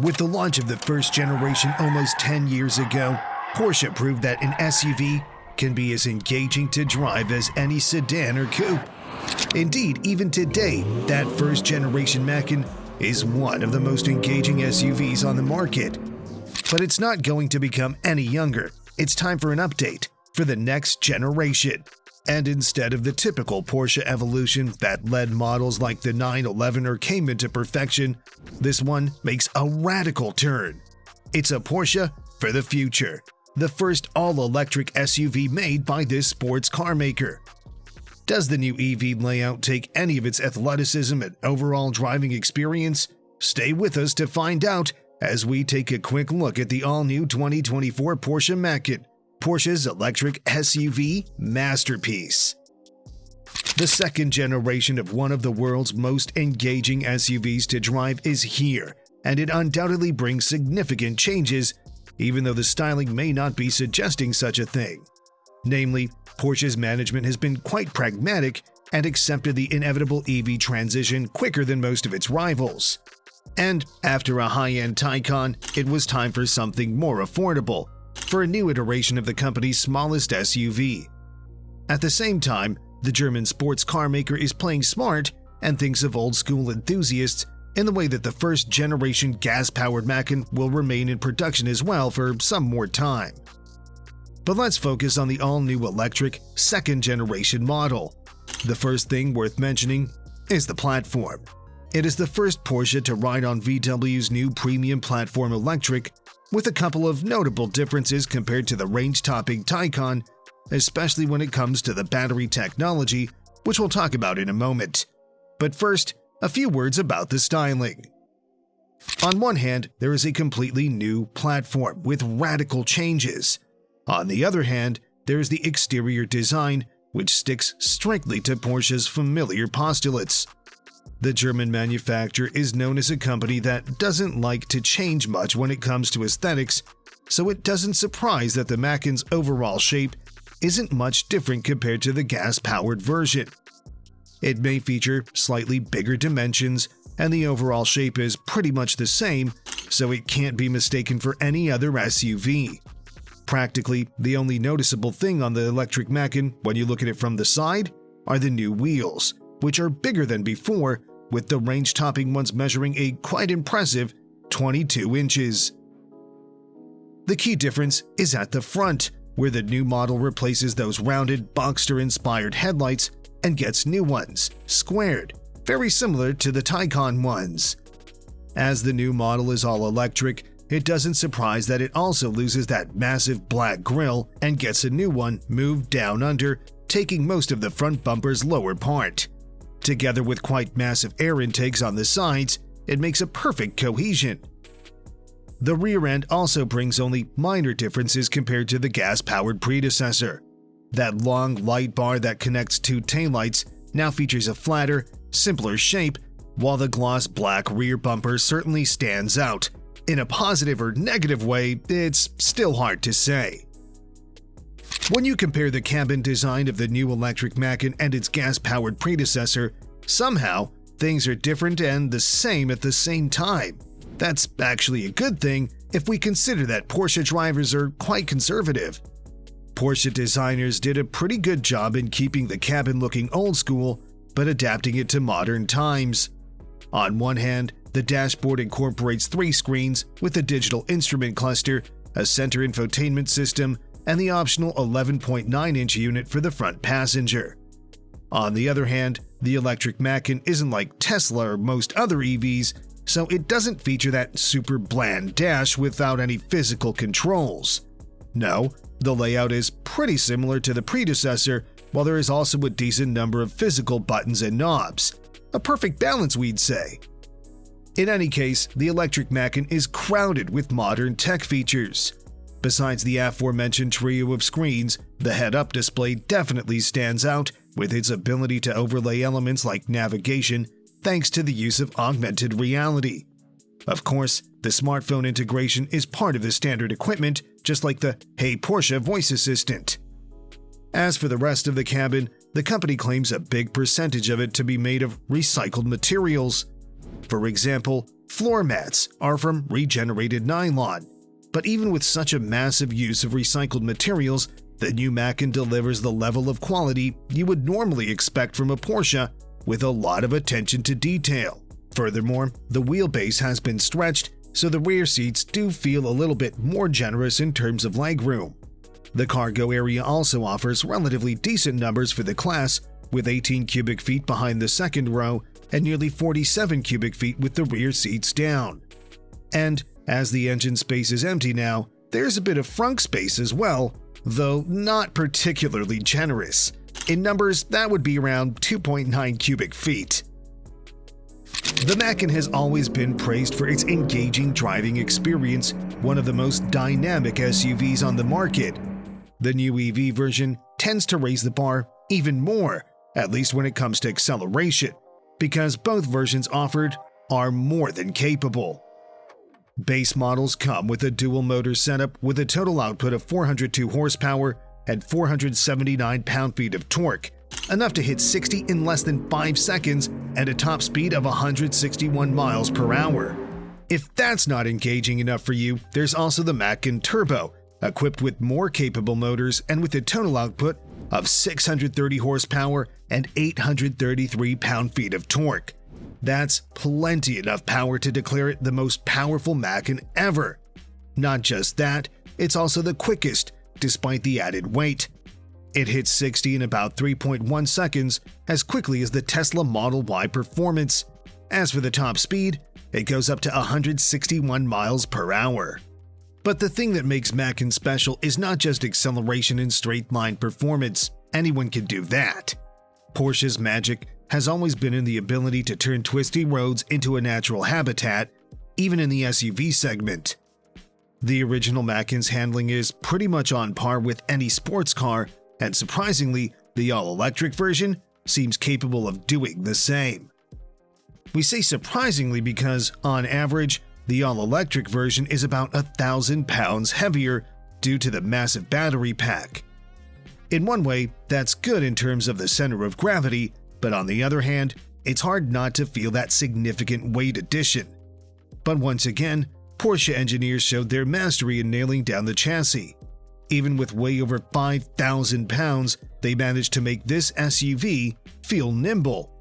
With the launch of the first generation almost 10 years ago, Porsche proved that an SUV can be as engaging to drive as any sedan or coupe. Indeed, even today, that first generation Macan is one of the most engaging SUVs on the market. But it's not going to become any younger. It's time for an update for the next generation. And instead of the typical Porsche evolution that led models like the 911 or Cayman to perfection, this one makes a radical turn. It's a Porsche for the future, the first all-electric SUV made by this sports car maker. Does the new EV layout take any of its athleticism and overall driving experience? Stay with us to find out as we take a quick look at the all-new 2024 Porsche Macan, Porsche's electric SUV masterpiece. The second generation of one of the world's most engaging SUVs to drive is here, and it undoubtedly brings significant changes, even though the styling may not be suggesting such a thing. Namely, Porsche's management has been quite pragmatic and accepted the inevitable EV transition quicker than most of its rivals. And after a high-end Taycan, it was time for something more affordable, for a new iteration of the company's smallest SUV. At the same time, the German sports car maker is playing smart and thinks of old-school enthusiasts in the way that the first-generation gas-powered Macan will remain in production as well for some more time. But let's focus on the all-new electric second-generation model. The first thing worth mentioning is the platform. It is the first Porsche to ride on VW's new premium platform electric, with a couple of notable differences compared to the range-topping Taycan, especially when it comes to the battery technology, which we'll talk about in a moment. But first, a few words about the styling. On one hand, there is a completely new platform with radical changes. On the other hand, there is the exterior design, which sticks strictly to Porsche's familiar postulates. The German manufacturer is known as a company that doesn't like to change much when it comes to aesthetics, so it doesn't surprise that the Macan's overall shape isn't much different compared to the gas-powered version. It may feature slightly bigger dimensions, and the overall shape is pretty much the same, so it can't be mistaken for any other SUV. Practically, the only noticeable thing on the electric Macan when you look at it from the side are the new wheels, which are bigger than before, with the range-topping ones measuring a quite impressive 22 inches. The key difference is at the front, where the new model replaces those rounded, Boxster-inspired headlights and gets new ones, squared, very similar to the Taycan ones. As the new model is all electric, it doesn't surprise that it also loses that massive black grille and gets a new one moved down under, taking most of the front bumper's lower part. Together with quite massive air intakes on the sides, it makes a perfect cohesion. The rear end also brings only minor differences compared to the gas-powered predecessor. That long light bar that connects two taillights now features a flatter, simpler shape, while the gloss black rear bumper certainly stands out. In a positive or negative way, it's still hard to say. When you compare the cabin design of the new electric Macan and its gas-powered predecessor, somehow things are different and the same at the same time. That's actually a good thing if we consider that Porsche drivers are quite conservative. Porsche designers did a pretty good job in keeping the cabin looking old school, but adapting it to modern times. On one hand, the dashboard incorporates 3 screens with a digital instrument cluster, a center infotainment system, and the optional 11.9-inch unit for the front passenger. On the other hand, the electric Macan isn't like Tesla or most other EVs, so it doesn't feature that super bland dash without any physical controls. No, the layout is pretty similar to the predecessor, while there is also a decent number of physical buttons and knobs. A perfect balance, we'd say. In any case, the electric Macan is crowded with modern tech features. Besides the aforementioned trio of screens, the head-up display definitely stands out with its ability to overlay elements like navigation thanks to the use of augmented reality. Of course, the smartphone integration is part of the standard equipment, just like the Hey Porsche voice assistant. As for the rest of the cabin, the company claims a big percentage of it to be made of recycled materials. For example, Floor mats are from regenerated nylon, but even with such a massive use of recycled materials, the new Macan delivers the level of quality you would normally expect from a Porsche with a lot of attention to detail. Furthermore, the wheelbase has been stretched, so the rear seats do feel a little bit more generous in terms of legroom. The cargo area also offers relatively decent numbers for the class, with 18 cubic feet behind the second row and nearly 47 cubic feet with the rear seats down. And as the engine space is empty now, there's a bit of frunk space as well, though not particularly generous. In numbers, that would be around 2.9 cubic feet. The Macan has always been praised for its engaging driving experience, one of the most dynamic SUVs on the market. The new EV version tends to raise the bar even more, at least when it comes to acceleration, because both versions offered are more than capable. Base models come with a dual motor setup with a total output of 402 horsepower and 479 pound-feet of torque, enough to hit 60 in less than 5 seconds and a top speed of 161 miles per hour. If that's not engaging enough for you, there's also the Macan Turbo, equipped with more capable motors and with a total output of 630 horsepower and 833 pound-feet of torque. That's plenty enough power to declare it the most powerful Macan ever. Not just that, it's also the quickest, despite the added weight. It hits 60 in about 3.1 seconds, as quickly as the Tesla Model Y Performance. As for the top speed, it goes up to 161 miles per hour. But the thing that makes Macan special is not just acceleration and straight-line performance. Anyone can do that. Porsche's magic has always been in the ability to turn twisty roads into a natural habitat, even in the SUV segment. The original Macan's handling is pretty much on par with any sports car, and surprisingly, the all-electric version seems capable of doing the same. We say surprisingly because, on average, the all-electric version is about 1,000 pounds heavier due to the massive battery pack. In one way, that's good in terms of the center of gravity, but on the other hand, it's hard not to feel that significant weight addition. But once again, Porsche engineers showed their mastery in nailing down the chassis. Even with way over 5,000 pounds, they managed to make this SUV feel nimble.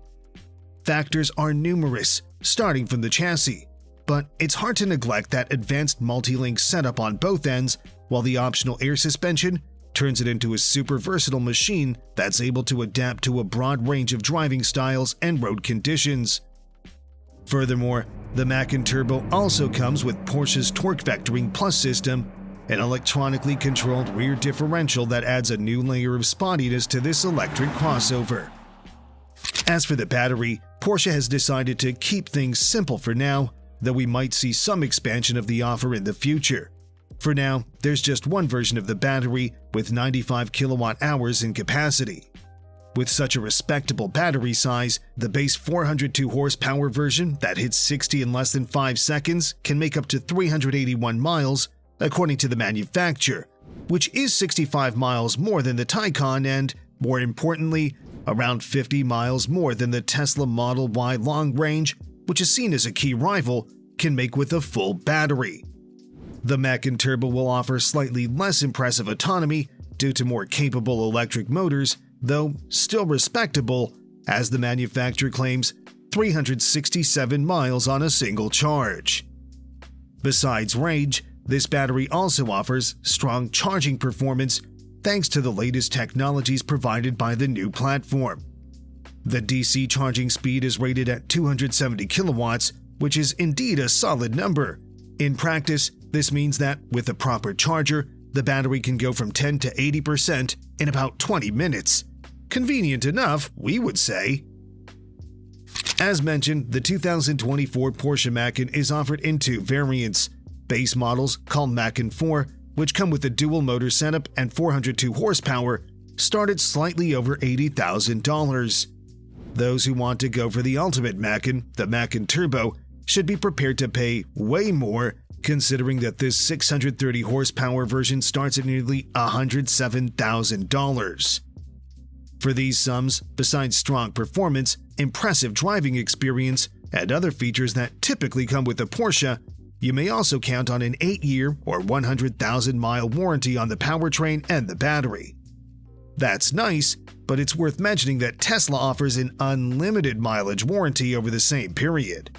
Factors are numerous, starting from the chassis, but it's hard to neglect that advanced multi-link setup on both ends, while the optional air suspension turns it into a super versatile machine that's able to adapt to a broad range of driving styles and road conditions. Furthermore, the Macan Turbo also comes with Porsche's Torque Vectoring Plus system, an electronically controlled rear differential that adds a new layer of spottiness to this electric crossover. As for the battery, Porsche has decided to keep things simple for now, though we might see some expansion of the offer in the future. For now, there's just one version of the battery with 95 kilowatt-hours in capacity. With such a respectable battery size, the base 402 horsepower version that hits 60 in less than 5 seconds can make up to 381 miles, according to the manufacturer, which is 65 miles more than the Taycan and, more importantly, around 50 miles more than the Tesla Model Y long range, which is seen as a key rival, can make with a full battery. The Macan Turbo will offer slightly less impressive autonomy due to more capable electric motors, though still respectable, as the manufacturer claims 367 miles on a single charge. Besides range, this battery also offers strong charging performance thanks to the latest technologies provided by the new platform. The DC charging speed is rated at 270 kilowatts, which is indeed a solid number. In practice, this means that with a proper charger, the battery can go from 10 to 80% in about 20 minutes. Convenient enough, we would say. As mentioned, the 2024 Porsche Macan is offered in two variants. Base models, called Macan 4, which come with a dual motor setup and 402 horsepower, start at slightly over $80,000. Those who want to go for the ultimate Macan, the Macan Turbo, should be prepared to pay way more, considering that this 630 horsepower version starts at nearly $107,000. For these sums, besides strong performance, impressive driving experience, and other features that typically come with a Porsche, you may also count on an 8-year or 100,000-mile warranty on the powertrain and the battery. That's nice, but it's worth mentioning that Tesla offers an unlimited mileage warranty over the same period.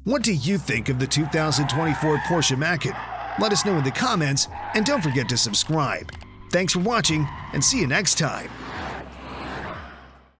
What do you think of the 2024 Porsche Macan? Let us know in the comments, and don't forget to subscribe. Thanks for watching, and see you next time.